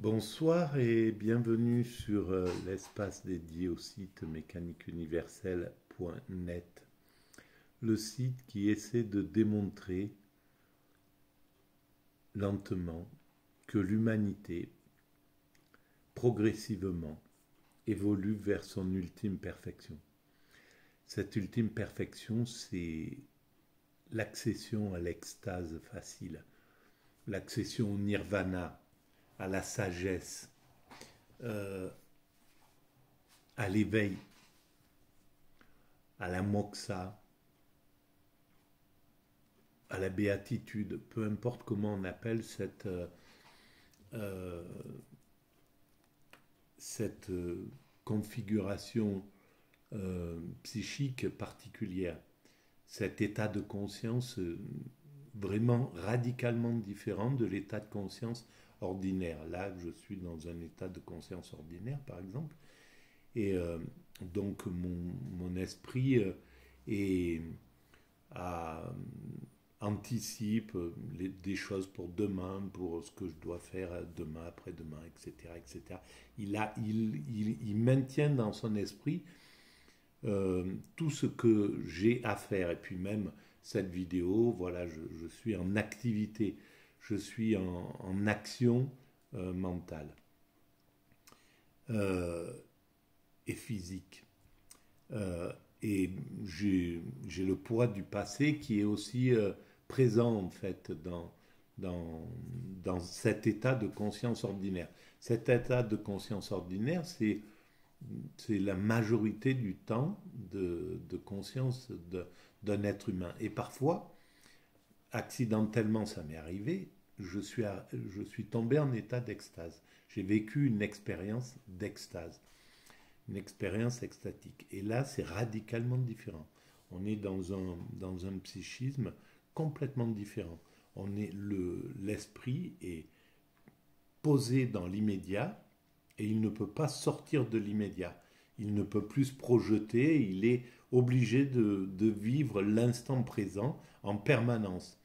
Bonsoir et bienvenue sur l'espace dédié au site mécaniqueuniverselle.net, le site qui essaie de démontrer lentement que l'humanité, progressivement, évolue vers son ultime perfection. Cette ultime perfection, c'est l'accession à l'extase facile, l'accession au nirvana, à la sagesse, euh, à l'éveil, à la moksha, à la béatitude, peu importe comment on appelle euh, cette configuration psychique particulière, cet état de conscience vraiment radicalement différent de l'état de conscience ordinaire. Là, je suis dans un état de conscience ordinaire, par exemple, et donc mon esprit est à, anticipe des choses pour demain, pour ce que je dois faire demain, après-demain, etc., etc. Il maintient dans son esprit tout ce que j'ai à faire. Et puis même cette vidéo, voilà, je suis en activité, je suis en action mentale euh, et physique. Euh, et j'ai le poids du passé qui est aussi présent en fait dans, dans cet état de conscience ordinaire. Cet état de conscience ordinaire, c'est la majorité du temps de conscience d'un être humain. Et parfois, accidentellement, ça m'est arrivé, je suis tombé en état d'extase. J'ai vécu une expérience d'extase, une expérience extatique. Et là, c'est radicalement différent. On est dans un psychisme complètement différent. L'esprit est posé dans l'immédiat et il ne peut pas sortir de l'immédiat. Il ne peut plus se projeter, il est obligé de vivre l'instant présent en permanence.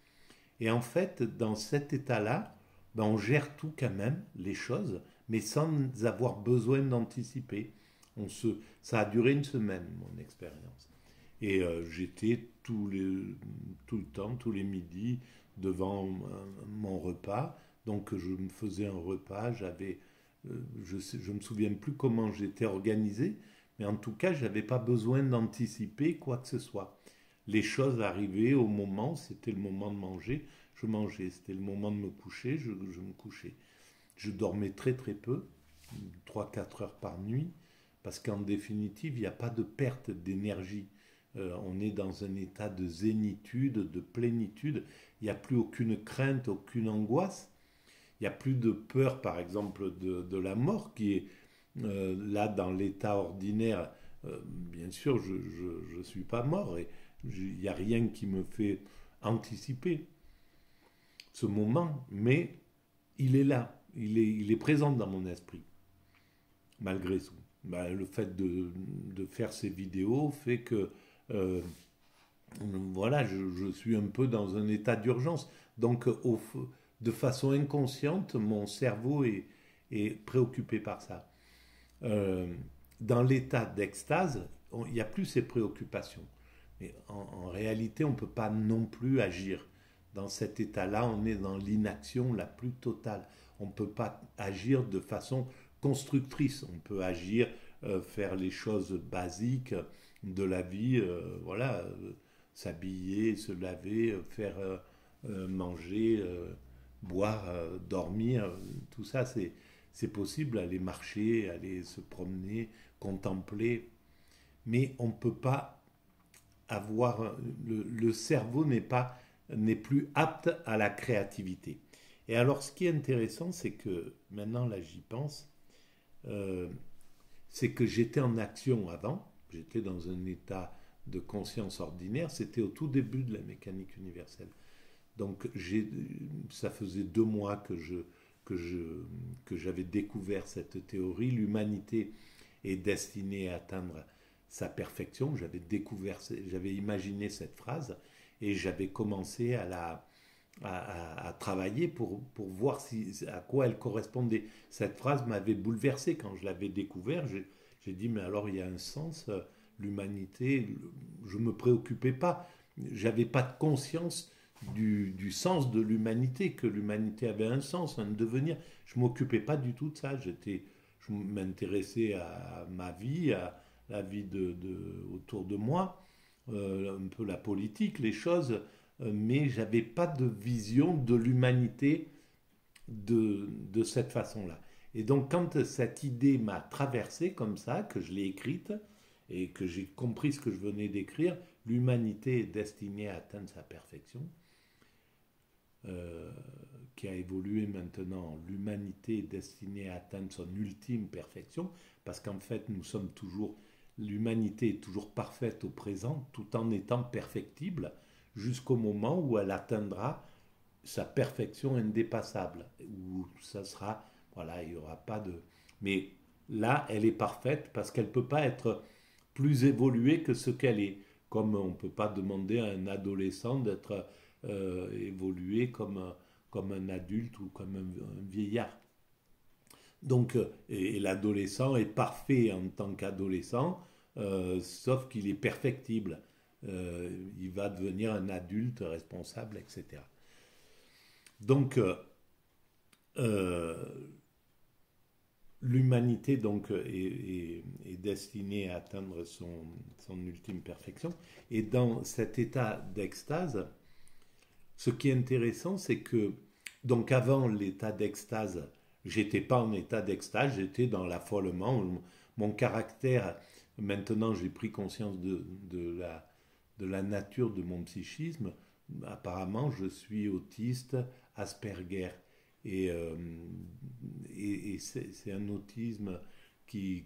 Et en fait, dans cet état-là, ben on gère tout quand même, les choses, mais sans avoir besoin d'anticiper. Ça a duré une semaine, mon expérience. Et j'étais tout le temps, tous les midis, devant mon repas. Donc je me faisais un repas, je ne me souviens plus comment j'étais organisé, mais en tout cas, je n'avais pas besoin d'anticiper quoi que ce soit. Les choses arrivaient au moment, c'était le moment de manger, je mangeais. C'était le moment de me coucher, je me couchais. Je dormais très très peu, 3 4 heures par nuit, parce qu'en définitive, il n'y a pas de perte d'énergie. On est dans un état de zénitude, de plénitude. Il n'y a plus aucune crainte, aucune angoisse. Il n'y a plus de peur, par exemple, de la mort, qui est là dans l'état ordinaire. Bien sûr, je ne suis pas mort et il n'y a rien qui me fait anticiper ce moment, mais il est là, il est présent dans mon esprit, malgré tout. Ben, le fait de faire ces vidéos fait que euh, voilà, je suis un peu dans un état d'urgence. Donc, de façon inconsciente, mon cerveau est préoccupé par ça. Euh, dans l'état d'extase, il n'y a plus ces préoccupations. Mais en réalité, on ne peut pas non plus agir. Dans cet état-là, on est dans l'inaction la plus totale. On ne peut pas agir de façon constructrice. On peut agir, faire les choses basiques de la vie, voilà, s'habiller, se laver, faire manger, boire, dormir, tout ça, c'est possible, aller marcher, aller se promener, contempler, mais on ne peut pas avoir, le cerveau n'est plus apte à la créativité. Et alors, ce qui est intéressant, c'est que maintenant, là, j'y pense, euh, c'est que j'étais en action avant, j'étais dans un état de conscience ordinaire, c'était au tout début de la mécanique universelle. Donc ça faisait 2 mois que, je, que j'avais découvert cette théorie. L'humanité est destinée à atteindre sa perfection. J'avais imaginé cette phrase et j'avais commencé à travailler pour voir à quoi elle correspondait. Cette phrase m'avait bouleversé quand je l'avais découvert. J'ai dit, mais alors il y a un sens, l'humanité, je ne me préoccupais pas. J'avais pas de conscience du sens de l'humanité, que l'humanité avait un sens, un devenir. Je ne m'occupais pas du tout de ça. Je m'intéressais à ma vie, à la vie autour de moi, un peu la politique, les choses, mais j'avais pas de vision de l'humanité de cette façon-là. Et donc quand cette idée m'a traversé comme ça, que je l'ai écrite et que j'ai compris ce que je venais d'écrire, l'humanité est destinée à atteindre sa perfection, euh, qui a évolué maintenant, l'humanité est destinée à atteindre son ultime perfection, parce qu'en fait nous sommes toujours, l'humanité est toujours parfaite au présent, tout en étant perfectible, jusqu'au moment où elle atteindra sa perfection indépassable, où ça sera, voilà, il n'y aura pas de... Mais là, elle est parfaite parce qu'elle ne peut pas être plus évoluée que ce qu'elle est. Comme on ne peut pas demander à un adolescent d'être évolué comme un adulte ou comme un vieillard. Donc, et l'adolescent est parfait en tant qu'adolescent, sauf qu'il est perfectible. Il va devenir un adulte responsable, etc. Donc, euh, l'humanité donc est destinée à atteindre son ultime perfection. Et dans cet état d'extase, ce qui est intéressant, c'est que donc avant l'état d'extase, j'étais pas en état d'extase, j'étais dans l'affolement. Mon caractère, maintenant j'ai pris conscience de la nature de mon psychisme. Apparemment, je suis autiste Asperger. Et, euh, et c'est un autisme qui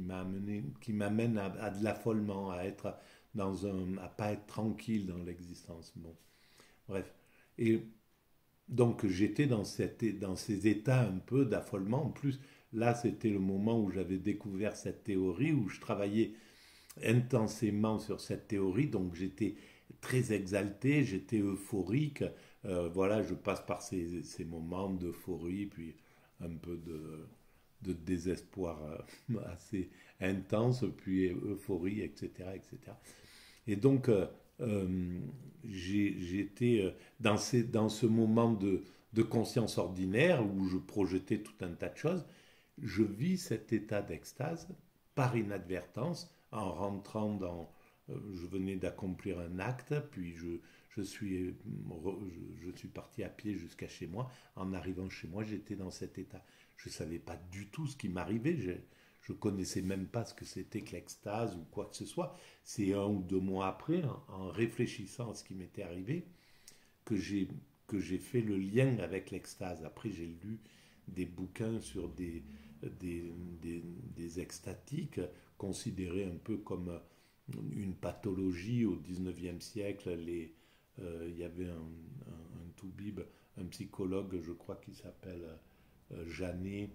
m'amène à de l'affolement, à être à pas être tranquille dans l'existence. Bon, bref. Et donc j'étais dans ces états un peu d'affolement. En plus, là, c'était le moment où j'avais découvert cette théorie, où je travaillais intensément sur cette théorie. Donc j'étais très exalté, j'étais euphorique. Voilà, je passe par ces moments d'euphorie, puis un peu de désespoir assez intense, puis euphorie, etc. etc. Et donc, j'étais dans ce moment de conscience ordinaire où je projetais tout un tas de choses. Je vis cet état d'extase par inadvertance en rentrant je venais d'accomplir un acte, puis je suis, je suis parti à pied jusqu'à chez moi. En arrivant chez moi, j'étais dans cet état. Je ne savais pas du tout ce qui m'arrivait. Je ne connaissais même pas ce que c'était que l'extase ou quoi que ce soit. C'est 1 ou 2 mois après, en réfléchissant à ce qui m'était arrivé, que j'ai fait le lien avec l'extase. Après, j'ai lu des bouquins sur des extatiques, considérés un peu comme une pathologie au 19e siècle. Il y avait un toubib, un psychologue, je crois, qui s'appelle Janet,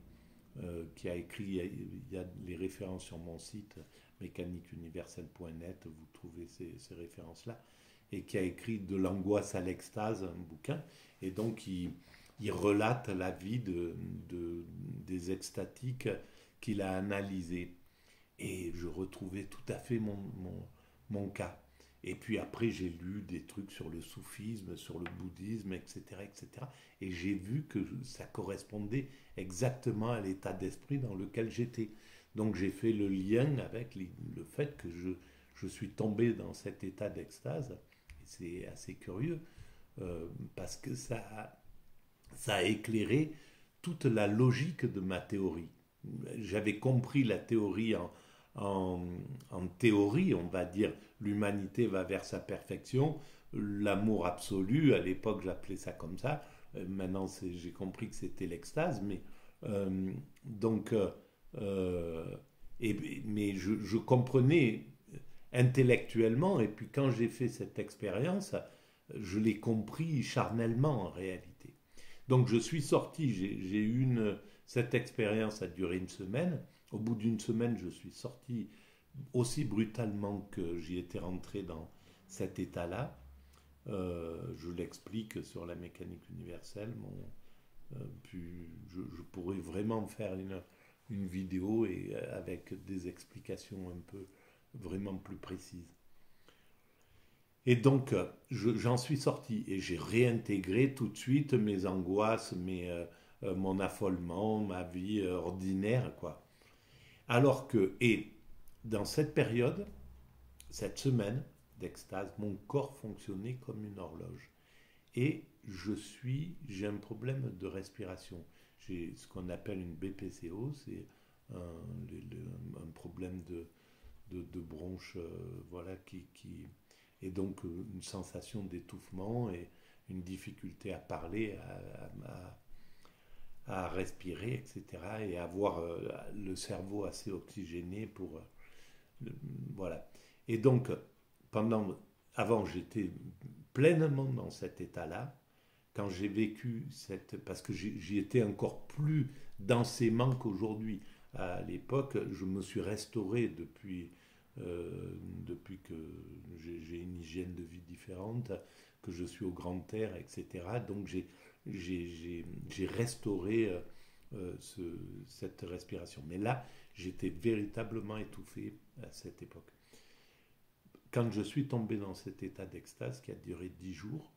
qui a écrit, il y a les références sur mon site mécaniqueuniverselle.net, vous trouvez ces références-là, et qui a écrit De l'angoisse à l'extase, un bouquin, et donc il relate la vie des extatiques qu'il a analysés. Et je retrouvais tout à fait mon cas. Et puis après, j'ai lu des trucs sur le soufisme, sur le bouddhisme, etc. etc. Et j'ai vu que ça correspondait exactement à l'état d'esprit dans lequel j'étais. Donc j'ai fait le lien avec le fait que je suis tombé dans cet état d'extase. Et c'est assez curieux, parce que ça a éclairé toute la logique de ma théorie. J'avais compris la théorie en, en théorie, on va dire, l'humanité va vers sa perfection, l'amour absolu, à l'époque j'appelais ça comme ça, maintenant j'ai compris que c'était l'extase, mais donc, mais je comprenais intellectuellement, et puis quand j'ai fait cette expérience, je l'ai compris charnellement en réalité. Donc je suis sorti, j'ai eu cette expérience a duré 1 semaine. Au bout d'1 semaine, je suis sorti aussi brutalement que j'y étais rentré dans cet état-là. Je l'explique sur la mécanique universelle. Puis je pourrais vraiment faire une vidéo et avec des explications un peu vraiment plus précises. Et donc, j'en suis sorti et j'ai réintégré tout de suite mes angoisses, mon affolement, ma vie ordinaire, quoi. Alors que, et dans cette période, cette semaine d'extase, mon corps fonctionnait comme une horloge. Et j'ai un problème de respiration. J'ai ce qu'on appelle une BPCO, c'est un problème de bronche, voilà, et donc une sensation d'étouffement et une difficulté à parler, à respirer, etc. Et avoir le cerveau assez oxygéné pour, voilà. Et donc, pendant, avant, j'étais pleinement dans cet état-là. Quand j'ai vécu parce que j'y étais encore plus densément qu'aujourd'hui. À l'époque, je me suis restauré depuis que j'ai une hygiène de vie différente, que je suis au grand air, etc. Donc j'ai restauré cette respiration. Mais là, j'étais véritablement étouffé à cette époque. Quand je suis tombé dans cet état d'extase qui a duré 10 jours,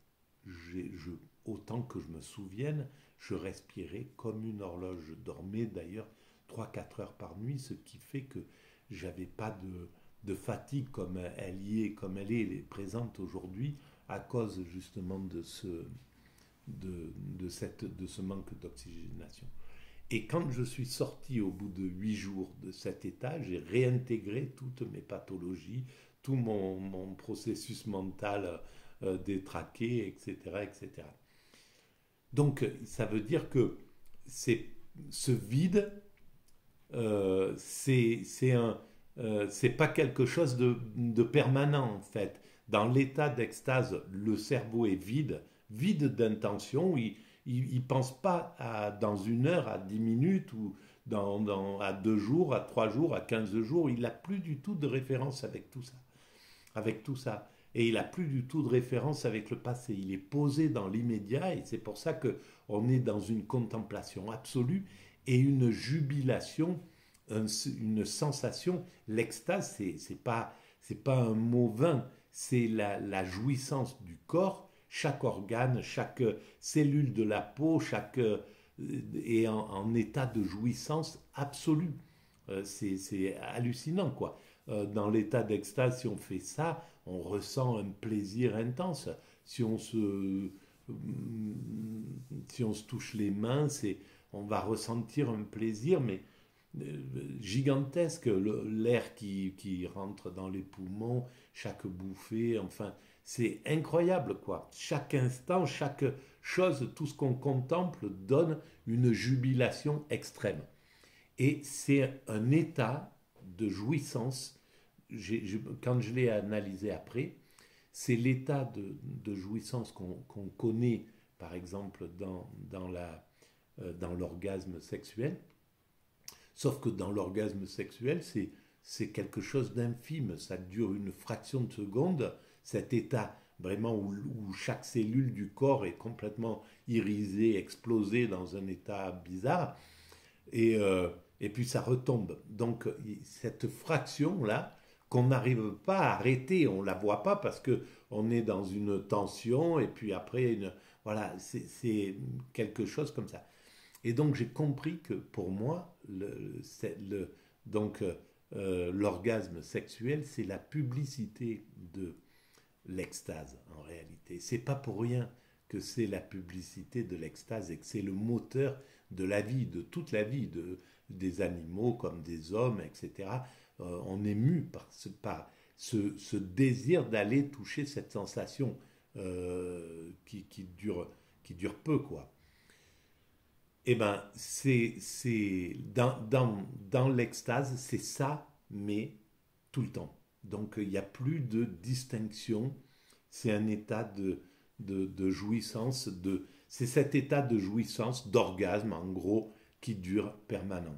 autant que je me souvienne, je respirais comme une horloge. Je dormais d'ailleurs 3-4 heures par nuit, ce qui fait que j'avais pas de fatigue comme elle est présente aujourd'hui à cause justement de ce manque d'oxygénation. Et quand je suis sorti au bout de 8 jours de cet état, j'ai réintégré toutes mes pathologies, tout mon processus mental détraqué, etc., etc. Donc, ça veut dire que ce vide, c'est pas quelque chose de permanent en fait. Dans l'état d'extase, le cerveau est vide d'intention. Il pense pas dans 1 heure, à 10 minutes ou à 2 jours, à 3 jours, à 15 jours. Il n'a plus du tout de référence avec tout ça. Et il n'a plus du tout de référence avec le passé. Il est posé dans l'immédiat et c'est pour ça qu'on est dans une contemplation absolue et une jubilation, une sensation. L'extase, c'est pas un mot vain, c'est la jouissance du corps, chaque organe, chaque cellule de la peau, chaque est en état de jouissance absolue. C'est hallucinant, quoi. Dans l'état d'extase, si on fait ça, on ressent un plaisir intense. Si on se, si on se touche les mains, on va ressentir un plaisir, mais gigantesque. L'air qui rentre dans les poumons, chaque bouffée, enfin, c'est incroyable, quoi. Chaque instant, chaque chose, tout ce qu'on contemple donne une jubilation extrême. Et c'est un état de jouissance. Quand je l'ai analysé après, c'est l'état de jouissance qu'on connaît, par exemple, dans l'orgasme sexuel. Sauf que dans l'orgasme sexuel, c'est quelque chose d'infime. Ça dure une fraction de seconde, cet état vraiment où chaque cellule du corps est complètement irisée, explosée dans un état bizarre. Et puis ça retombe. Donc cette fraction-là, qu'on n'arrive pas à arrêter, on ne la voit pas parce qu'on est dans une tension et puis après, voilà, c'est quelque chose comme ça. Et donc j'ai compris que pour moi, l'orgasme sexuel, c'est la publicité de l'extase en réalité. C'est pas pour rien que c'est la publicité de l'extase et que c'est le moteur de la vie, de toute la vie, des animaux comme des hommes, etc. On est mu par ce désir d'aller toucher cette sensation qui dure peu, quoi. Eh ben, dans l'extase, c'est ça, mais tout le temps. Donc, il n'y a plus de distinction. C'est un état de jouissance, c'est cet état de jouissance, d'orgasme, en gros, qui dure permanent.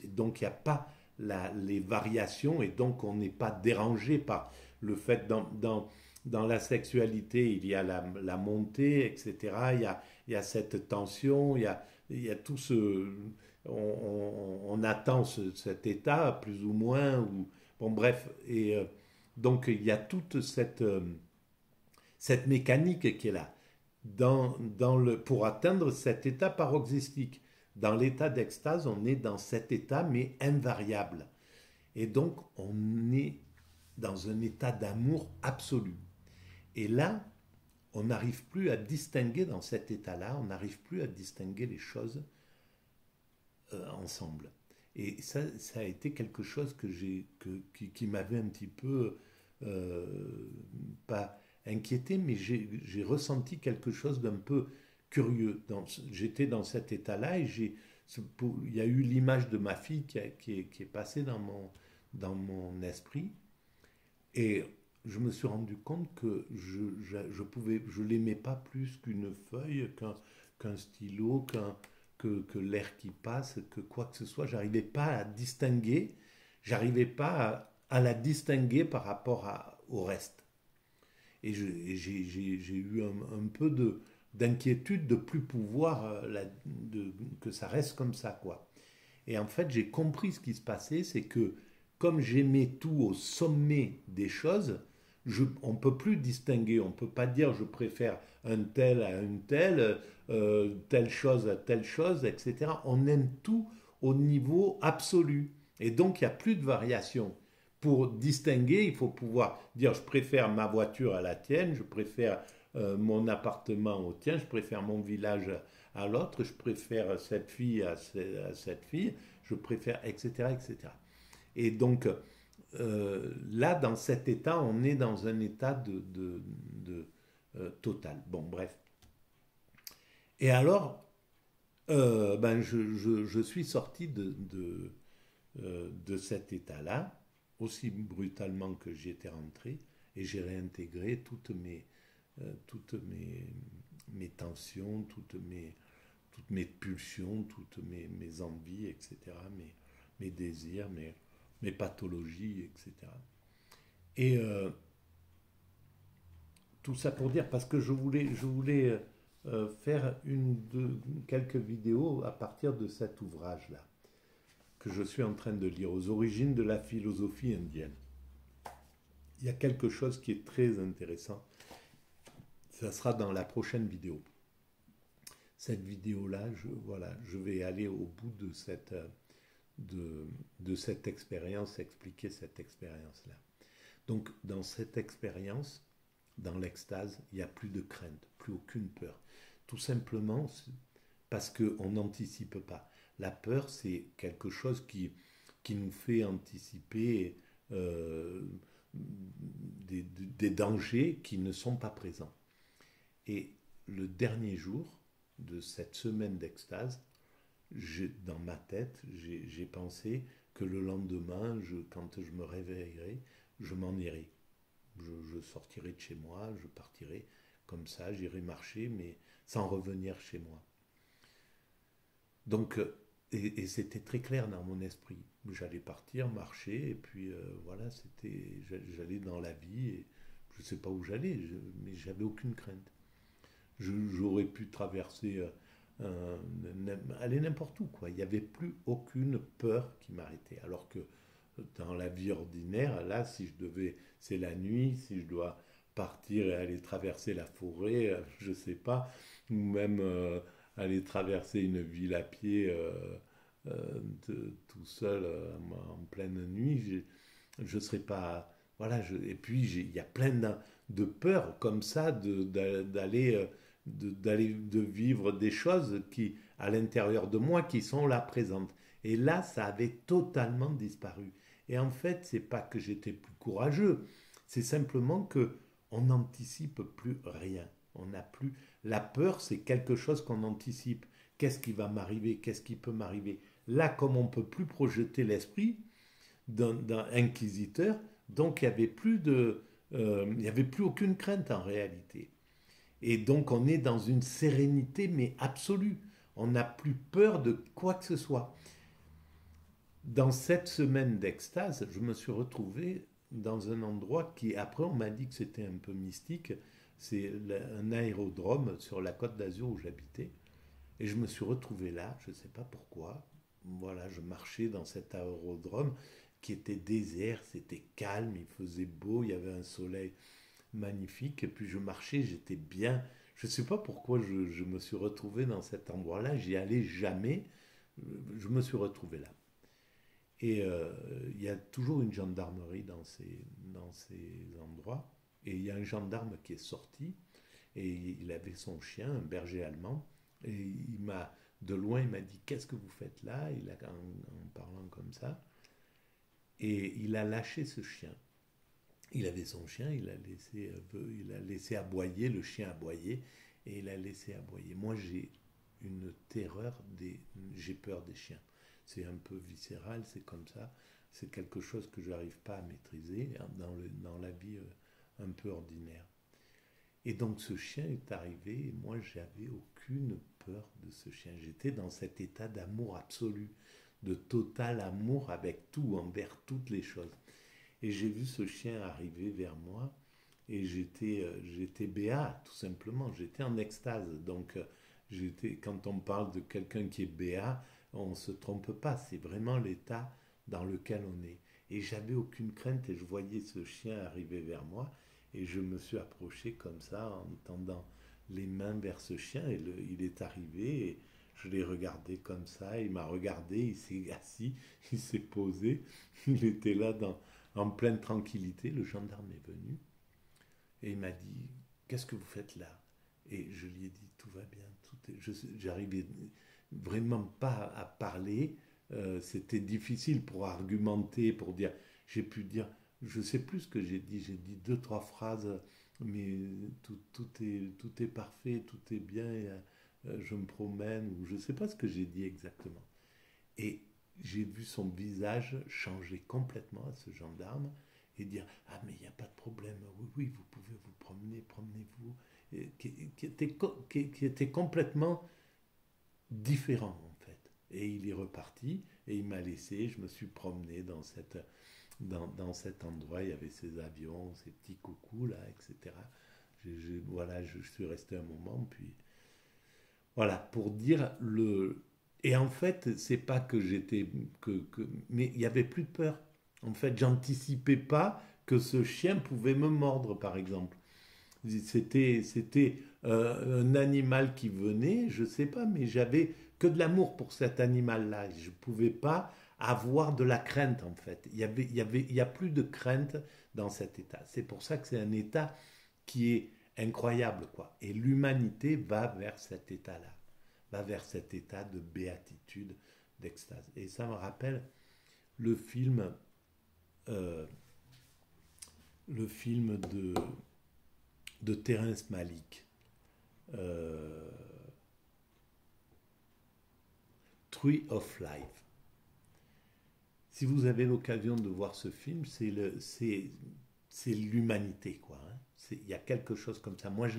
Donc, il n'y a pas les variations et donc on n'est pas dérangé par le fait dans la sexualité, il y a la montée, etc. Il y a cette tension, il y a tout ce... On attend cet état, plus ou moins. Ou, bon, bref. Et donc, il y a toute cette mécanique qui est là. Pour atteindre cet état paroxystique. Dans l'état d'extase, on est dans cet état, mais invariable. Et donc, on est dans un état d'amour absolu. Et là, on n'arrive plus à distinguer, dans cet état-là, on n'arrive plus à distinguer les choses ensemble. Et ça a été quelque chose qui m'avait un petit peu, pas inquiété, mais j'ai ressenti quelque chose d'un peu curieux. J'étais dans cet état-là et il y a eu l'image de ma fille qui est passée dans mon esprit. Et je me suis rendu compte que je l'aimais pas plus qu'une feuille, qu'un stylo, que l'air qui passe, que quoi que ce soit. J'arrivais pas à distinguer, j'arrivais pas à la distinguer par rapport au reste. Et j'ai eu un peu d'inquiétude de plus pouvoir, que ça reste comme ça, quoi. Et en fait, j'ai compris ce qui se passait, c'est que comme j'aimais tout au sommet des choses, on ne peut plus distinguer, on ne peut pas dire je préfère un tel à une telle chose à telle chose, etc. On aime tout au niveau absolu. Et donc, il n'y a plus de variation. Pour distinguer, il faut pouvoir dire je préfère ma voiture à la tienne, je préfère mon appartement au tien, je préfère mon village à l'autre, je préfère cette fille à cette fille, je préfère, etc., etc. Et donc, là, dans cet état, on est dans un état de total. Bon, bref. Et alors, ben, je suis sorti de cet état-là, aussi brutalement que j'y étais rentré, et j'ai réintégré toutes mes tensions, toutes mes pulsions, toutes mes envies, etc., mes désirs, mes pathologies, etc. Et tout ça pour dire, parce que je voulais faire quelques vidéos à partir de cet ouvrage-là, que je suis en train de lire, aux origines de la philosophie indienne. Il y a quelque chose qui est très intéressant. Ça sera dans la prochaine vidéo. Cette vidéo-là, voilà, je vais aller au bout de cette expérience, expliquer cette expérience-là. Donc, dans cette expérience, dans l'extase, il n'y a plus de crainte, plus aucune peur. Tout simplement parce qu'on n'anticipe pas. La peur, c'est quelque chose qui nous fait anticiper des dangers qui ne sont pas présents. Et le dernier jour de cette semaine d'extase, dans ma tête, j'ai pensé que le lendemain, quand je me réveillerai, je m'en irai. Je sortirai de chez moi, je partirai comme ça, j'irai marcher, mais sans revenir chez moi. Donc, et c'était très clair dans mon esprit. J'allais partir, marcher, et puis voilà, j'allais dans la vie, et je ne sais pas où j'allais, mais j'avais aucune crainte. J'aurais pu traverser, aller n'importe où, quoi. Il n'y avait plus aucune peur qui m'arrêtait. Alors que dans la vie ordinaire, là, c'est la nuit, si je dois partir et aller traverser la forêt, je ne sais pas, ou même aller traverser une ville à pied tout seul en pleine nuit, je ne serais pas... Voilà, et puis il y a plein de peurs comme ça de vivre des choses à l'intérieur de moi qui sont là présentes. Et là, ça avait totalement disparu. Et en fait, c'est pas que j'étais plus courageux, c'est simplement que on n'anticipe plus rien. On n'a plus la peur, c'est quelque chose qu'on anticipe. Qu'est-ce qui va m'arriver? Qu'est-ce qui peut m'arriver? Là, comme on peut plus projeter l'esprit d'un inquisiteur, donc il y avait plus aucune crainte en réalité. Et donc on est dans une sérénité mais absolue. On n'a plus peur de quoi que ce soit. Dans cette semaine d'extase, je me suis retrouvé dans un endroit qui, après, on m'a dit que c'était un peu mystique. C'est un aérodrome sur la Côte d'Azur où j'habitais. Et je me suis retrouvé là, je ne sais pas pourquoi. Voilà, je marchais dans cet aérodrome qui était désert, c'était calme, il faisait beau, il y avait un soleil magnifique. Et puis je marchais, j'étais bien. Je ne sais pas pourquoi je me suis retrouvé dans cet endroit-là. J'y allais jamais. Je me suis retrouvé là. Et il y a toujours une gendarmerie dans ces endroits. Et il y a un gendarme qui est sorti et il avait son chien, un berger allemand. Et de loin, il m'a dit: qu'est-ce que vous faites là? En parlant comme ça. Et il a lâché ce chien. Il avait son chien, il a laissé aboyer, le chien aboyer, et il a laissé aboyer. Moi, une terreur j'ai peur des chiens. C'est un peu viscéral, c'est comme ça. C'est quelque chose que je n'arrive pas à maîtriser dans la vie un peu ordinaire. Et donc ce chien est arrivé et moi j'avais aucune peur de ce chien. J'étais dans cet état d'amour absolu, de total amour avec tout, envers toutes les choses. Et j'ai vu ce chien arriver vers moi et j'étais béat, tout simplement. J'étais en extase. Donc, quand on parle de quelqu'un qui est béat, on ne se trompe pas. C'est vraiment l'état dans lequel on est. Et j'avais aucune crainte et je voyais ce chien arriver vers moi et je me suis approché comme ça en tendant les mains vers ce chien et il est arrivé et je l'ai regardé comme ça, il m'a regardé, il s'est assis, il s'est posé, il était là en pleine tranquillité. Le gendarme est venu et il m'a dit: qu'est-ce que vous faites là? Et je lui ai dit: tout va bien, j'arrivais vraiment pas à parler. C'était difficile pour argumenter, pour dire. J'ai pu dire, je sais plus ce que j'ai dit deux, trois phrases, mais tout est parfait, tout est bien, je me promène, ou je sais pas ce que j'ai dit exactement. Et j'ai vu son visage changer complètement à ce gendarme et dire: ah, mais il n'y a pas de problème, oui, oui, vous pouvez vous promener, promenez-vous. Qui était complètement différent en fait. Et il est reparti et il m'a laissé, je me suis promené dans cet endroit, il y avait ces avions, ces petits coucous là, etc. Voilà, je suis resté un moment, puis voilà, pour dire le. Et en fait, c'est pas que j'étais. Mais il n'y avait plus de peur. En fait, j'anticipais pas que ce chien pouvait me mordre, par exemple. C'était un animal qui venait, je sais pas, mais j'avais que de l'amour pour cet animal-là. Je pouvais pas avoir de la crainte, en fait. Il y a plus de crainte dans cet état. C'est pour ça que c'est un état qui est incroyable, quoi. Et l'humanité va vers cet état-là, va vers cet état de béatitude, d'extase. Et ça me rappelle le film, euh, le film de Terrence Malick, euh, Tree of Life. Si vous avez l'occasion de voir ce film, c'est l'humanité, quoi. Hein. Il y a quelque chose comme ça. Moi, je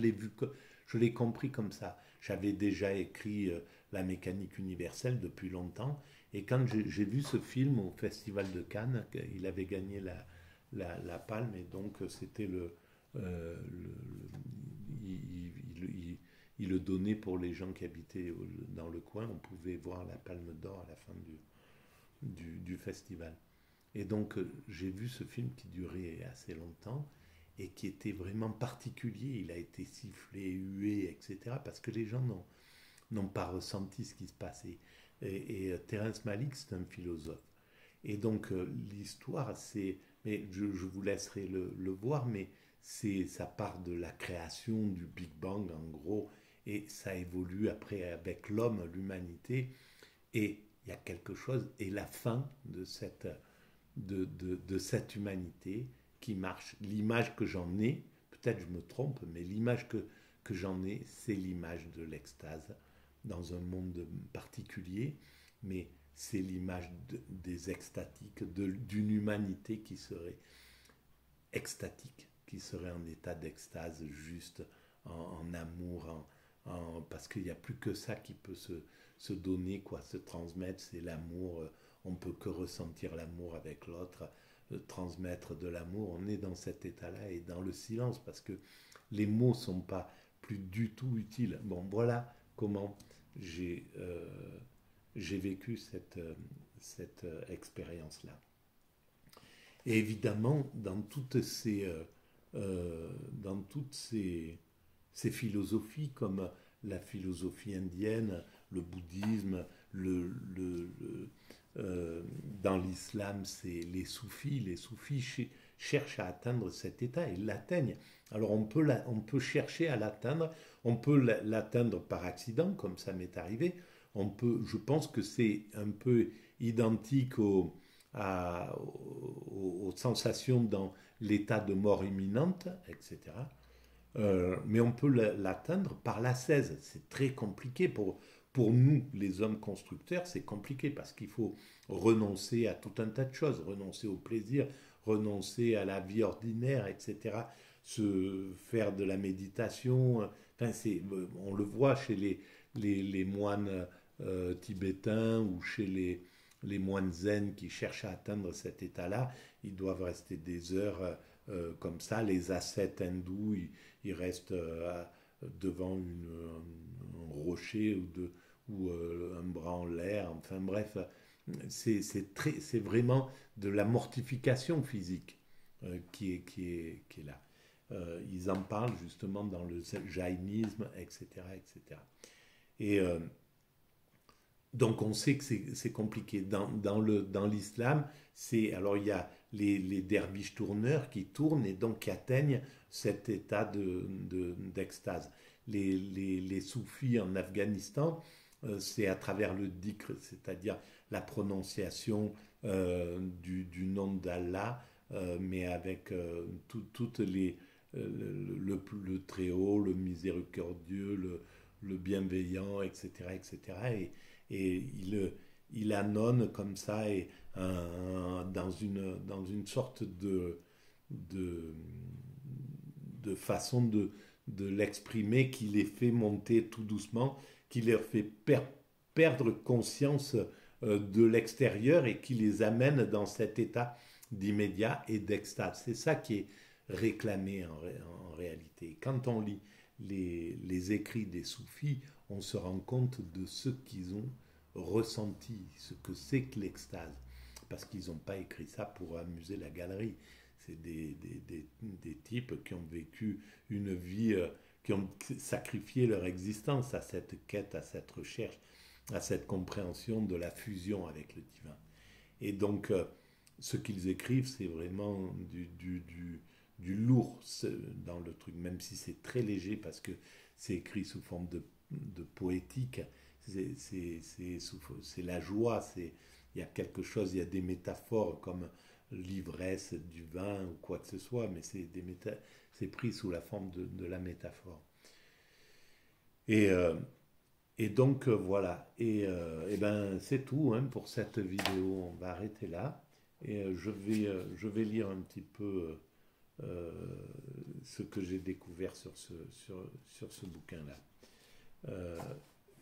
l'ai compris comme ça. J'avais déjà écrit La mécanique universelle depuis longtemps. Et quand j'ai vu ce film au Festival de Cannes, il avait gagné la palme. Et donc, c'était il le donnait pour les gens qui habitaient dans le coin. On pouvait voir la palme d'or à la fin du festival. Et donc, j'ai vu ce film qui durait assez longtemps et qui était vraiment particulier. Il a été sifflé, hué, etc. Parce que les gens n'ont pas ressenti ce qui se passait. Et Terrence Malick, c'est un philosophe. Et donc, l'histoire, c'est. Mais je vous laisserai le voir, mais ça part de la création du Big Bang, en gros, et ça évolue après avec l'homme, l'humanité. Et il y a quelque chose, et la fin de cette humanité qui marche. L'image que j'en ai, peut-être je me trompe, mais l'image que j'en ai, c'est l'image de l'extase dans un monde particulier, mais c'est l'image des extatiques, d'une humanité qui serait extatique, qui serait en état d'extase juste, en amour, parce qu'il n'y a plus que ça qui peut se donner, quoi, se transmettre, c'est l'amour. On peut que ressentir l'amour avec l'autre. transmettre de l'amour, on est dans cet état-là et dans le silence parce que les mots ne sont pas plus du tout utiles. Bon, voilà comment j'ai vécu cette expérience-là. Et évidemment, dans toutes ces philosophies, comme la philosophie indienne, le bouddhisme, dans l'islam, c'est les soufis. Les soufis cherchent à atteindre cet état et l'atteignent. Alors on peut chercher à l'atteindre, on peut l'atteindre par accident, comme ça m'est arrivé. Je pense que c'est un peu identique aux sensations dans l'état de mort imminente, etc. Mais on peut l'atteindre par l'ascèse. C'est très compliqué pour nous, les hommes constructeurs, c'est compliqué parce qu'il faut renoncer à tout un tas de choses, renoncer au plaisir, renoncer à la vie ordinaire, etc. Se faire de la méditation. Enfin, on le voit chez les moines tibétains ou chez les moines zen qui cherchent à atteindre cet état-là. Ils doivent rester des heures comme ça. Les ascètes hindous, ils restent devant un rocher ou un bras en l'air. Enfin bref, c'est vraiment de la mortification physique qui est là. Ils en parlent justement dans le jaïnisme, etc. etc. Et donc on sait que c'est compliqué. Dans l'islam, alors il y a les derviches tourneurs qui tournent et donc qui atteignent cet état d'extase. Les soufis en Afghanistan, c'est à travers le dhikr, c'est-à-dire la prononciation du nom d'Allah, mais avec toutes le Très-Haut, le Miséricordieux, le Bienveillant, etc. etc. Et il annonce comme ça et dans une sorte de façon de l'exprimer qui les fait monter tout doucement, qui leur fait perdre conscience de l'extérieur et qui les amène dans cet état d'immédiat et d'extase. C'est ça qui est réclamé en réalité. Quand on lit les écrits des soufis, on se rend compte de ce qu'ils ont ressenti, ce que c'est que l'extase. Parce qu'ils n'ont pas écrit ça pour amuser la galerie. C'est des types qui ont vécu une vie, qui ont sacrifié leur existence à cette quête, à cette recherche, à cette compréhension de la fusion avec le divin. Et donc, ce qu'ils écrivent, c'est vraiment du lourd dans le truc, même si c'est très léger parce que c'est écrit sous forme de poétique. C'est la joie, il y a quelque chose, il y a des métaphores comme l'ivresse du vin ou quoi que ce soit, mais c'est pris sous la forme de la métaphore. Et, donc voilà, et ben c'est tout hein, pour cette vidéo, on va arrêter là, et je vais lire un petit peu ce que j'ai découvert sur ce bouquin-là,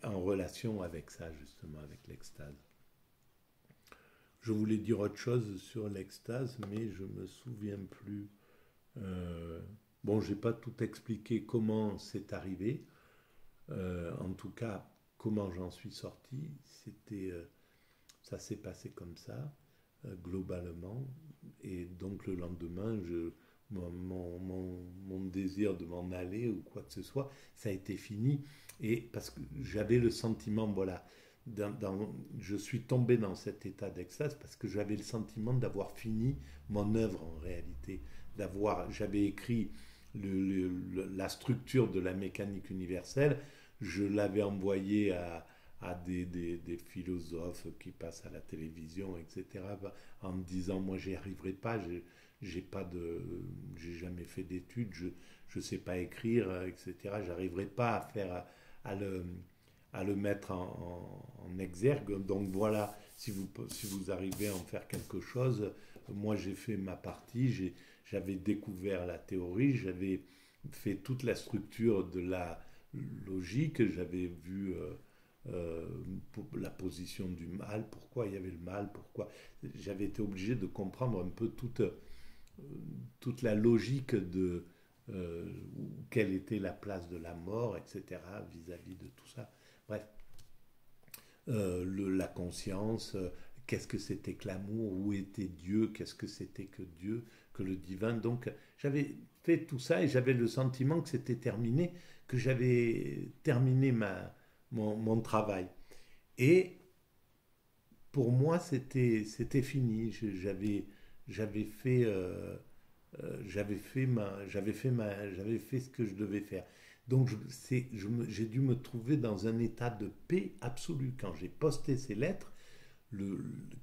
en relation avec ça justement, avec l'extase. Je voulais dire autre chose sur l'extase, mais je me souviens plus. Bon, j'ai pas tout expliqué comment c'est arrivé. En tout cas, comment j'en suis sorti. Ça s'est passé comme ça, globalement. Et donc le lendemain, mon désir de m'en aller ou quoi que ce soit, ça a été fini. Et parce que j'avais le sentiment, voilà. Je suis tombé dans cet état d'extase parce que j'avais le sentiment d'avoir fini mon œuvre en réalité. J'avais écrit la structure de la mécanique universelle, je l'avais envoyé à des philosophes qui passent à la télévision, etc., en me disant moi j'y arriverai pas, j'ai jamais fait d'études, je sais pas écrire, etc., j'arriverai pas à le mettre en exergue. Donc voilà, si vous arrivez à en faire quelque chose, moi j'ai fait ma partie, j'avais découvert la théorie, j'avais fait toute la structure de la logique, j'avais vu euh, pour la position du mal, pourquoi il y avait le mal, pourquoi. J'avais été obligé de comprendre un peu toute la logique de euh, quelle était la place de la mort, etc., vis-à-vis de tout ça. Bref, la conscience, qu'est-ce que c'était que l'amour, où était Dieu, qu'est-ce que c'était que Dieu, que le divin. Donc j'avais fait tout ça et j'avais le sentiment que c'était terminé, que j'avais terminé mon travail. Et pour moi, c'était fini. J'avais fait ce que je devais faire. Donc j'ai dû me trouver dans un état de paix absolue quand j'ai posté ces lettres.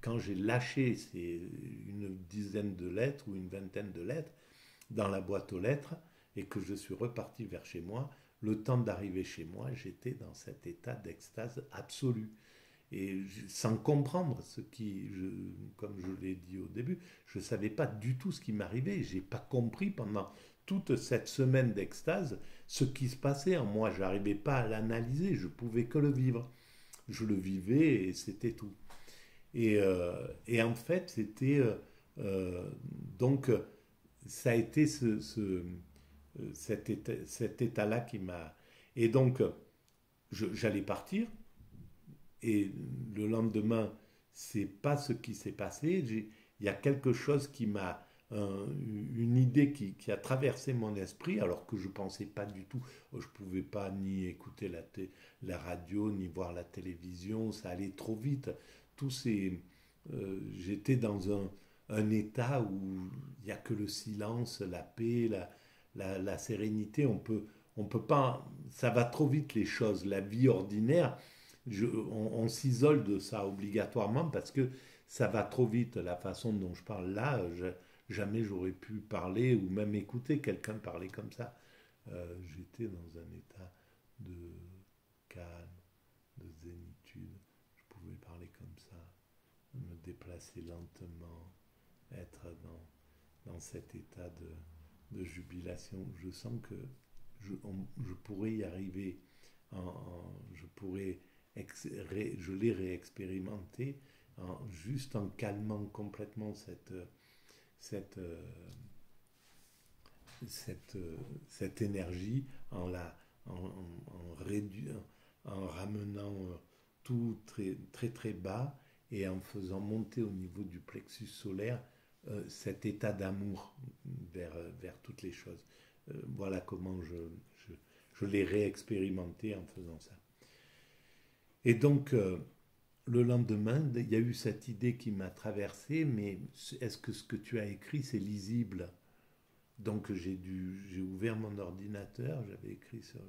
Quand j'ai lâché une dizaine de lettres ou une vingtaine de lettres dans la boîte aux lettres et que je suis reparti vers chez moi, le temps d'arriver chez moi, j'étais dans cet état d'extase absolue et sans comprendre comme je l'ai dit au début, je ne savais pas du tout ce qui m'arrivait. Je n'ai pas compris pendant toute cette semaine d'extase ce qui se passait en moi. Je n'arrivais pas à l'analyser, je pouvais que le vivre. Je le vivais et c'était tout. Et en fait, c'était euh, donc ça a été cet état-là qui m'a. Et donc, j'allais partir et le lendemain, c'est pas ce qui s'est passé. Il y a quelque chose qui m'a une idée qui a traversé mon esprit alors que je pensais pas du tout. Je pouvais pas ni écouter la radio ni voir la télévision. Ça allait trop vite. J'étais dans un état où il n'y a que le silence, la paix, la sérénité. On peut pas. Ça va trop vite les choses. La vie ordinaire on s'isole de ça obligatoirement parce que ça va trop vite. La façon dont je parle là, jamais j'aurais pu parler ou même écouter quelqu'un parler comme ça. J'étais dans un état de calme, de zénitude. Je pouvais parler comme ça, me déplacer lentement, être dans cet état de jubilation. Je sens que je pourrais y arriver. Je pourrais je l'ai réexpérimenté juste en calmant complètement cette, euh, cette, cette énergie, en ramenant tout très, très très bas et en faisant monter au niveau du plexus solaire cet état d'amour vers toutes les choses. Voilà comment je l'ai réexpérimenté en faisant ça. Et donc, le lendemain, il y a eu cette idée qui m'a traversé, mais est-ce que ce que tu as écrit, c'est lisible? Donc j'ai ouvert mon ordinateur, j'avais écrit sur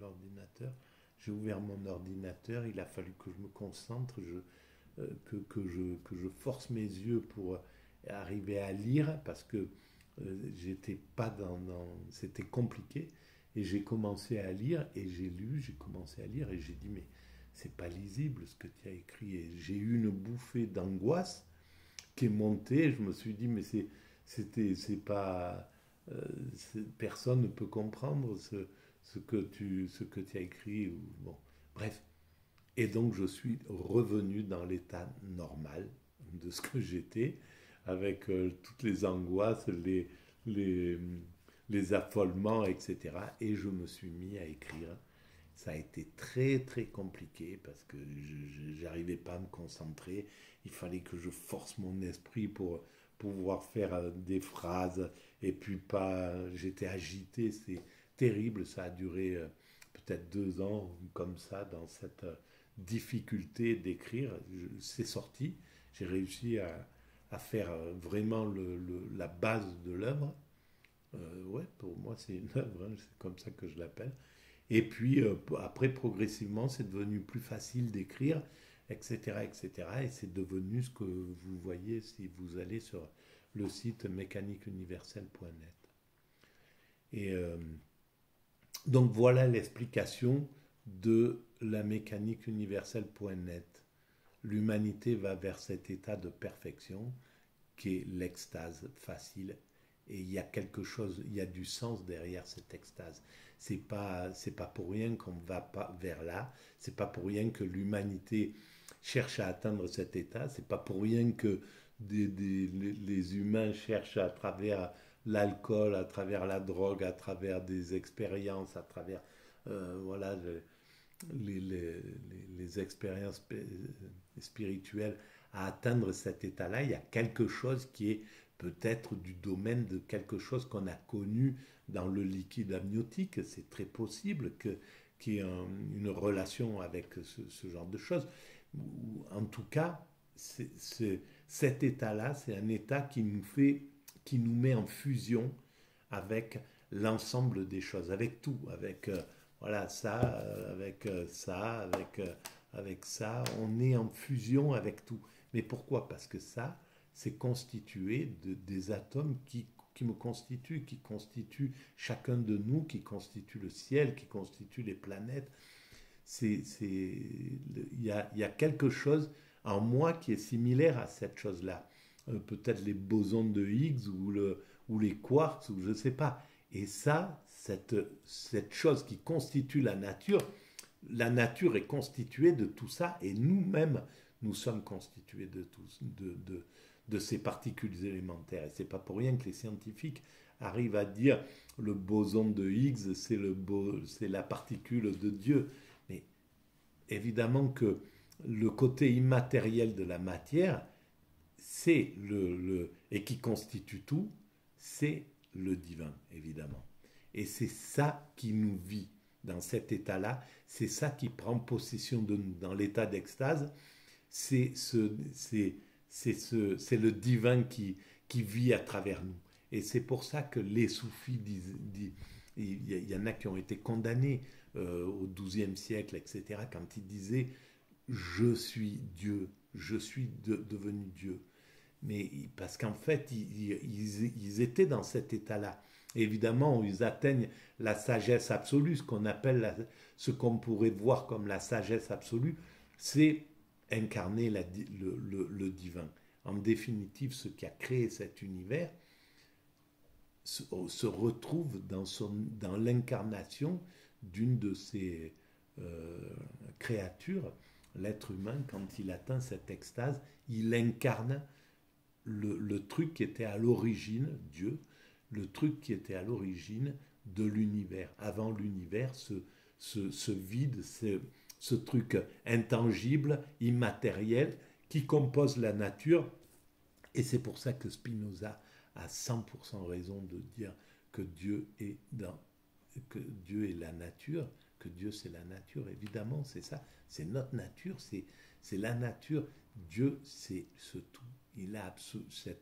l'ordinateur, j'ai ouvert mon ordinateur, il a fallu que je me concentre, que je force mes yeux pour arriver à lire, parce que j'étais pas c'était compliqué, et j'ai commencé à lire, et j'ai commencé à lire, et j'ai dit, mais c'est pas lisible ce que tu as écrit, et j'ai eu une bouffée d'angoisse qui est montée, je me suis dit, mais c'est pas personne ne peut comprendre ce que tu as écrit ou bon bref, et donc je suis revenu dans l'état normal de ce que j'étais avec toutes les angoisses, les les affolements, etc. Et je me suis mis à écrire. Ça a été très très compliqué parce que je n'arrivais pas à me concentrer. Il fallait que je force mon esprit pour pouvoir faire des phrases et puis pas. J'étais agité, c'est terrible. Ça a duré peut-être 2 ans comme ça dans cette difficulté d'écrire. C'est sorti. J'ai réussi à faire vraiment la base de l'œuvre. Ouais, pour moi c'est une œuvre, hein, c'est comme ça que je l'appelle. Et puis après, progressivement, c'est devenu plus facile d'écrire, etc., etc. Et cetera. Et c'est devenu ce que vous voyez si vous allez sur le site mécaniqueuniverselle.net. Et donc voilà l'explication de la mécanique universelle.net. L'humanité va vers cet état de perfection qui est l'extase facile Et il y a quelque chose, il y a du sens derrière cette extase. C'est pas pour rien qu'on va pas vers là. C'est pas pour rien que l'humanité cherche à atteindre cet état. C'est pas pour rien que les humains cherchent à travers l'alcool, à travers la drogue, à travers des expériences, à travers voilà, les expériences spirituelles à atteindre cet état-là. Il y a quelque chose qui est peut-être du domaine de quelque chose qu'on a connu dans le liquide amniotique. C'est très possible qu'il y ait une relation avec ce genre de choses. En tout cas, cet état-là, c'est un état qui nous met en fusion avec l'ensemble des choses, avec tout, avec voilà ça, avec ça, avec ça. On est en fusion avec tout. Mais pourquoi? Parce que ça, c'est constitué des atomes qui me constituent, qui constituent chacun de nous, qui constituent le ciel, qui constituent les planètes. Il y a quelque chose en moi qui est similaire à cette chose-là. Peut-être les bosons de Higgs ou les quarks, ou je ne sais pas. Et ça, cette chose qui constitue la nature est constituée de tout ça, et nous-mêmes, nous sommes constitués de ces particules élémentaires. Et c'est pas pour rien que les scientifiques arrivent à dire le boson de Higgs, c'est la particule de Dieu. Mais évidemment que le côté immatériel de la matière, c'est et qui constitue tout, c'est le divin, évidemment. Et c'est ça qui nous vit dans cet état-là, c'est ça qui prend possession de nous. Dans l'état d'extase, c'est le divin qui vit à travers nous. Et c'est pour ça que les soufis il y en a qui ont été condamnés au XIIe siècle, etc., quand ils disaient je suis Dieu, je suis devenu Dieu. Mais parce qu'en fait, ils étaient dans cet état-là. Évidemment, ils atteignent la sagesse absolue, ce qu'on pourrait voir comme la sagesse absolue, c'est incarner le divin. En définitive, ce qui a créé cet univers se retrouve dans l'incarnation d'une de ces créatures. L'être humain, quand il atteint cette extase, il incarne le truc qui était à l'origine, Dieu, le truc qui était à l'origine de l'univers. Avant l'univers, ce vide, ce truc intangible, immatériel, qui compose la nature. Et c'est pour ça que Spinoza a 100% raison de dire que Dieu est la nature, que Dieu c'est la nature. Évidemment, c'est ça, c'est notre nature, c'est la nature. Dieu, c'est ce tout.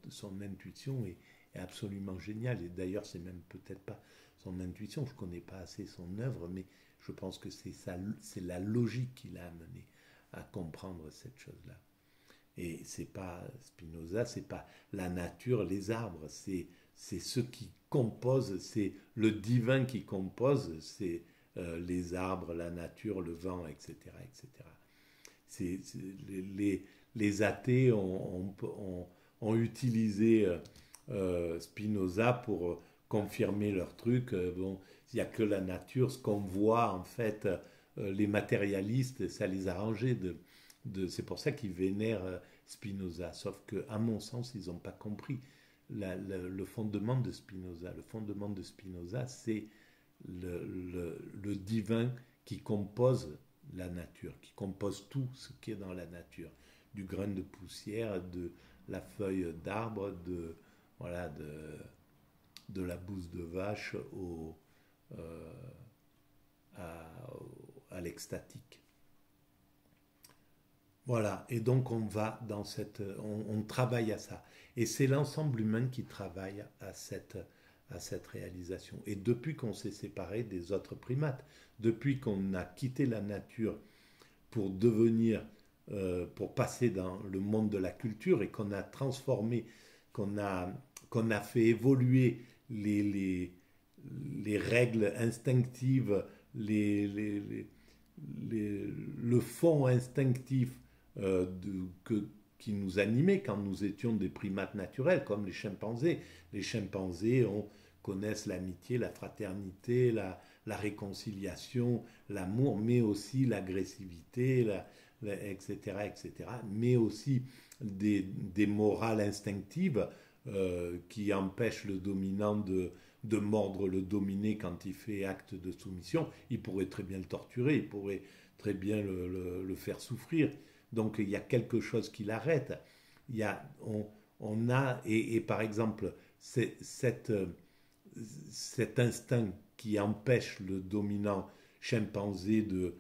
Son intuition est absolument géniale. Et d'ailleurs, c'est même peut-être pas son intuition, je ne connais pas assez son œuvre, mais je pense que c'est la logique qui l'a amené à comprendre cette chose-là. Et c'est pas Spinoza, c'est pas la nature, les arbres, c'est ce qui compose, c'est le divin qui compose, c'est les arbres, la nature, le vent, etc., etc. Les athées ont utilisé Spinoza pour confirmer leur truc. Bon, il n'y a que la nature, ce qu'on voit en fait, les matérialistes, ça les a arrangés c'est pour ça qu'ils vénèrent Spinoza. Sauf qu'à mon sens, ils n'ont pas compris le fondement de Spinoza. Le fondement de Spinoza, c'est le divin qui compose la nature, qui compose tout ce qui est dans la nature, du grain de poussière, de la feuille d'arbre, voilà, de la bouse de vache euh, à l'extatique. Voilà, et donc on travaille à ça. Et c'est l'ensemble humain qui travaille à cette réalisation. Et depuis qu'on s'est séparé des autres primates, depuis qu'on a quitté la nature pour pour passer dans le monde de la culture et qu'on a transformé, qu'on a fait évoluer les règles instinctives, le fond instinctif qui nous animait quand nous étions des primates naturels, comme les chimpanzés. Les chimpanzés connaissent l'amitié, la fraternité, la réconciliation, l'amour, mais aussi l'agressivité, etc., etc., mais aussi des morales instinctives qui empêchent le dominant de mordre le dominé quand il fait acte de soumission. Il pourrait très bien le torturer, il pourrait très bien le faire souffrir. Donc il y a quelque chose qui l'arrête. Il y a, on a, et par exemple, cet instinct qui empêche le dominant chimpanzé de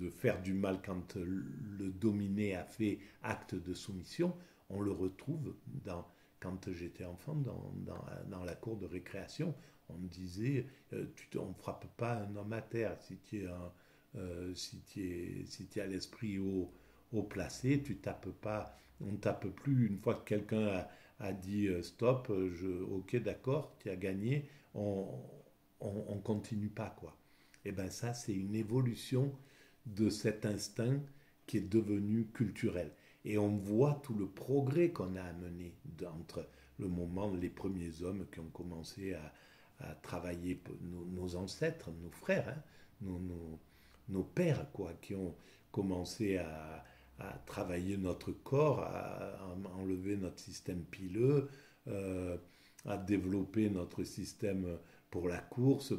faire du mal quand le dominé a fait acte de soumission, on le retrouve quand j'étais enfant dans la cour de récréation. On me disait, on ne frappe pas un homme à terre. Si tu as l'esprit haut placé, tu tapes pas, on ne tape plus une fois que quelqu'un a dit stop, ok d'accord, tu as gagné, on continue pas quoi. Et bien ça c'est une évolution de cet instinct qui est devenu culturel. Et on voit tout le progrès qu'on a amené entre le moment, les premiers hommes qui ont commencé à travailler, nos ancêtres, nos frères, hein, nos pères, quoi, qui ont commencé à travailler notre corps, à enlever notre système pileux, à développer notre système pour la course,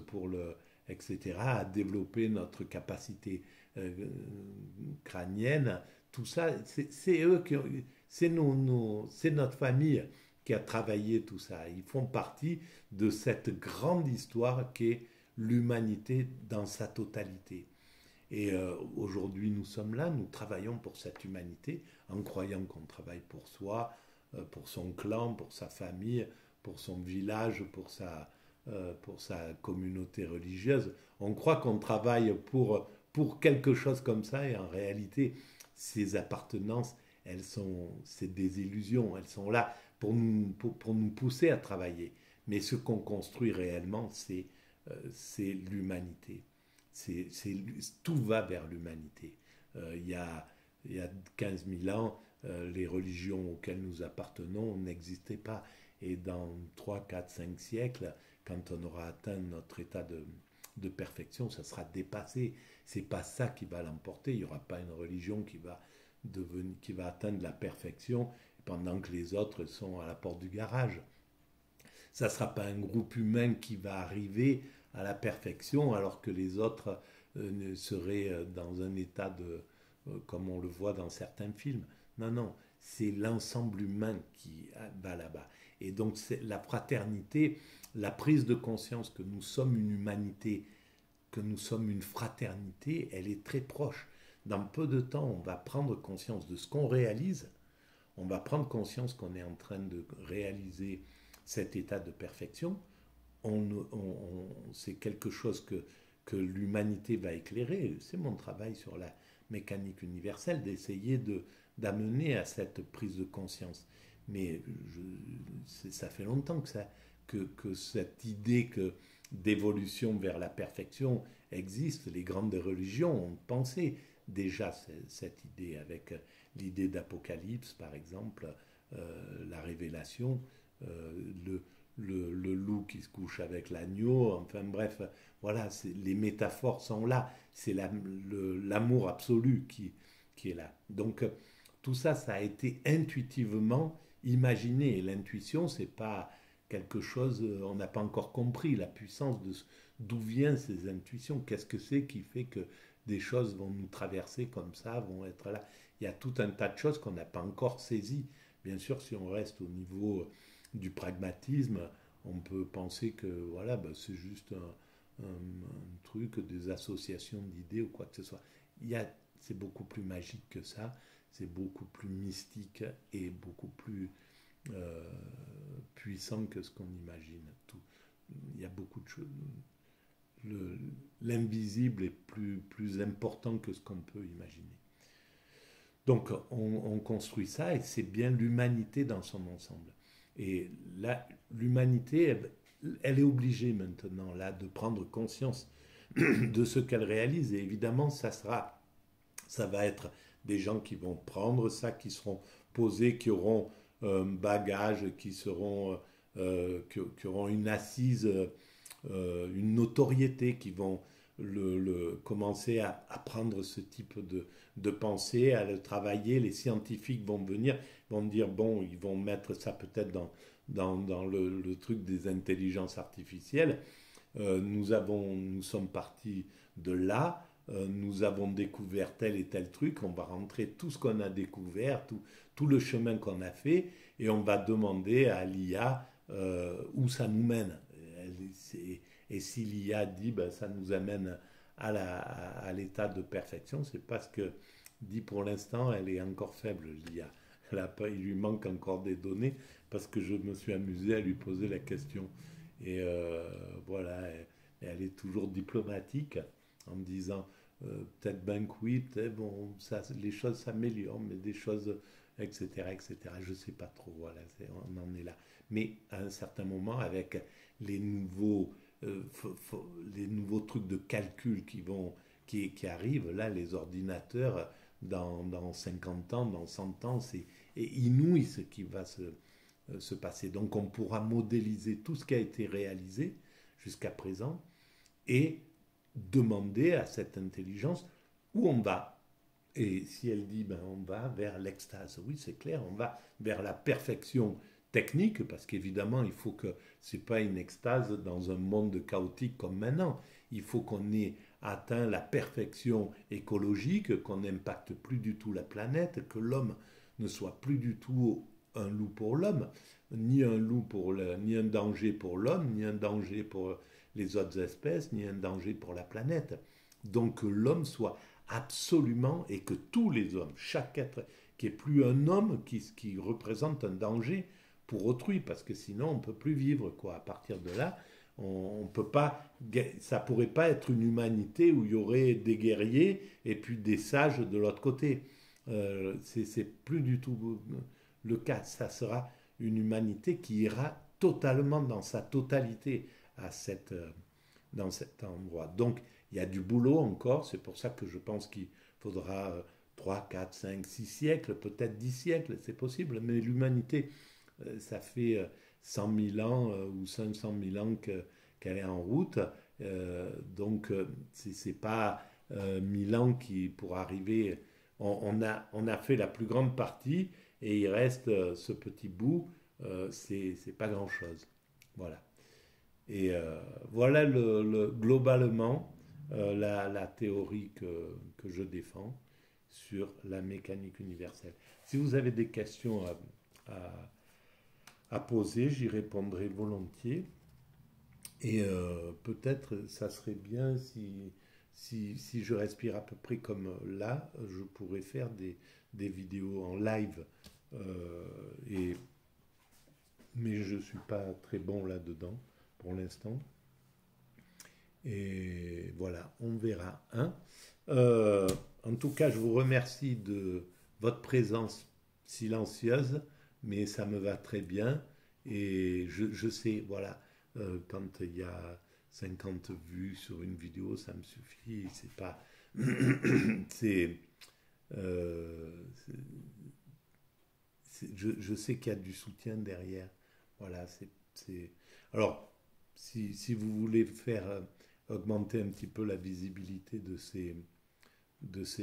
etc., à développer notre capacité crânienne. Tout ça, c'est eux qui c'est c'est notre famille qui a travaillé tout ça. Ils font partie de cette grande histoire qu'est l'humanité dans sa totalité. Et aujourd'hui, nous sommes là, nous travaillons pour cette humanité en croyant qu'on travaille pour soi, pour son clan, pour sa famille, pour son village, pour sa communauté religieuse. On croit qu'on travaille pour quelque chose comme ça et en réalité, ces appartenances, c'est des illusions, elles sont là pour nous pousser à travailler. Mais ce qu'on construit réellement, c'est l'humanité. C'est, c'est, tout va vers l'humanité. Il y a 15 000 ans, les religions auxquelles nous appartenons n'existaient pas. Et dans 3, 4, 5 siècles, quand on aura atteint notre état de perfection, ça sera dépassé. C'est pas ça qui va l'emporter. Il n'y aura pas une religion qui va atteindre la perfection pendant que les autres sont à la porte du garage. Ça ne sera pas un groupe humain qui va arriver à la perfection alors que les autres seraient dans un état comme on le voit dans certains films. Non, non, c'est l'ensemble humain qui va là-bas. Et donc c'est la fraternité, la prise de conscience que nous sommes une humanité, que nous sommes une fraternité, elle est très proche. Dans peu de temps, on va prendre conscience de ce qu'on réalise, on va prendre conscience qu'on est en train de réaliser cet état de perfection. C'est quelque chose que l'humanité va éclairer. C'est mon travail sur la mécanique universelle d'essayer d'amener à cette prise de conscience. Mais ça fait longtemps que cette idée d'évolution vers la perfection existe. Les grandes religions ont pensé déjà cette idée avec l'idée d'apocalypse, par exemple, la révélation, le loup qui se couche avec l'agneau, enfin bref, voilà, les métaphores sont là, c'est l'amour absolu qui est là. Donc tout ça, ça a été intuitivement imaginé, et l'intuition, c'est pas quelque chose, on n'a pas encore compris la puissance d'où viennent ces intuitions, qu'est-ce que c'est qui fait que des choses vont nous traverser comme ça, vont être là. Il y a tout un tas de choses qu'on n'a pas encore saisies. Bien sûr, si on reste au niveau du pragmatisme, on peut penser que voilà, ben, c'est juste un truc, des associations d'idées ou quoi que ce soit. C'est beaucoup plus magique que ça, c'est beaucoup plus mystique et beaucoup plus puissant que ce qu'on imagine. Il y a beaucoup de choses. L'invisible est plus important que ce qu'on peut imaginer. Donc on construit ça et c'est bien l'humanité dans son ensemble. Et là, l'humanité, elle est obligée maintenant là de prendre conscience de ce qu'elle réalise. Et évidemment, ça va être des gens qui vont prendre ça, qui seront posés, qui auront un bagage, qui auront une assise, une notoriété, qui vont commencer à prendre ce type de pensée, à le travailler. Les scientifiques vont venir, vont dire, bon, ils vont mettre ça peut-être dans le truc des intelligences artificielles. Nous sommes partis de là, nous avons découvert tel et tel truc, on va rentrer tout ce qu'on a découvert, tout le chemin qu'on a fait, et on va demander à l'IA où ça nous mène. Et si l'IA dit ben, ça nous amène à l'état de perfection, c'est parce que, dit pour l'instant, elle est encore faible, l'IA. Il lui manque encore des données, parce que je me suis amusé à lui poser la question. Et voilà, elle est toujours diplomatique en me disant peut-être ben que oui, peut-être bon, ça, les choses s'améliorent, mais des choses, etc., etc. Je ne sais pas trop, voilà, on en est là. Mais à un certain moment, avec les nouveaux, euh, les nouveaux trucs de calcul qui arrivent, là, les ordinateurs, dans 50 ans, dans 100 ans, c'est inouï ce qui va se passer. Donc on pourra modéliser tout ce qui a été réalisé jusqu'à présent et demander à cette intelligence où on va. Et si elle dit ben, on va vers l'extase, oui c'est clair, on va vers la perfection technique, parce qu'évidemment il faut que c'est pas une extase dans un monde chaotique comme maintenant. Il faut qu'on ait atteint la perfection écologique, qu'on n'impacte plus du tout la planète, que l'homme ne soit plus du tout un loup pour l'homme, ni un loup ni un danger pour l'homme, ni un danger pour les autres espèces, ni un danger pour la planète. Donc que l'homme soit absolument, et que tous les hommes, chaque être, qui n'est plus un homme qui représente un danger pour autrui, parce que sinon on ne peut plus vivre, quoi. À partir de là, on peut pas, ça pourrait pas être une humanité où il y aurait des guerriers et puis des sages de l'autre côté. C'est plus du tout le cas. Ça sera une humanité qui ira totalement dans sa totalité dans cet endroit. Donc il y a du boulot encore. C'est pour ça que je pense qu'il faudra 3, 4, 5, 6 siècles, peut-être 10 siècles, c'est possible. Mais l'humanité, ça fait 100 000 ans ou 500 000 ans qu'elle est en route. Donc, c'est pas 1000 ans pour arriver. On a fait la plus grande partie et il reste ce petit bout. C'est pas grand-chose. Voilà. Et voilà globalement la théorie que je défends sur la mécanique universelle. Si vous avez des questions à, à poser, j'y répondrai volontiers. Et peut-être ça serait bien si je respire à peu près comme là, je pourrais faire des vidéos en live. Euh, et, mais je ne suis pas très bon là-dedans pour l'instant. Et voilà, on verra. Hein. En tout cas, je vous remercie de votre présence silencieuse, mais ça me va très bien. Et je sais, voilà, quand il y a 50 vues sur une vidéo, ça me suffit. C'est pas. c'est, euh, je sais qu'il y a du soutien derrière. Voilà, Alors, si vous voulez faire augmenter un petit peu la visibilité de ces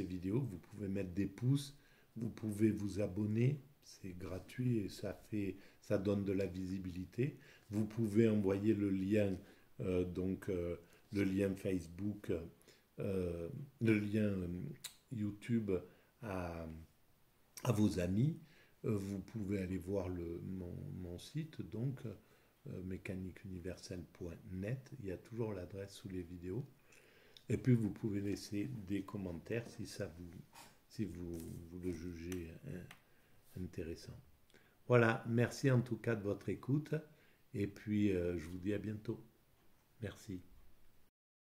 vidéos, vous pouvez mettre des pouces, vous pouvez vous abonner, c'est gratuit et ça donne de la visibilité. Vous pouvez envoyer le lien, le lien Facebook, le lien YouTube à, à vos amis. Vous pouvez aller voir mon site, donc mécaniqueuniverselle.net. Il y a toujours l'adresse sous les vidéos. Et puis vous pouvez laisser des commentaires si vous le jugez intéressant. Voilà, merci en tout cas de votre écoute. Et puis je vous dis à bientôt. Merci.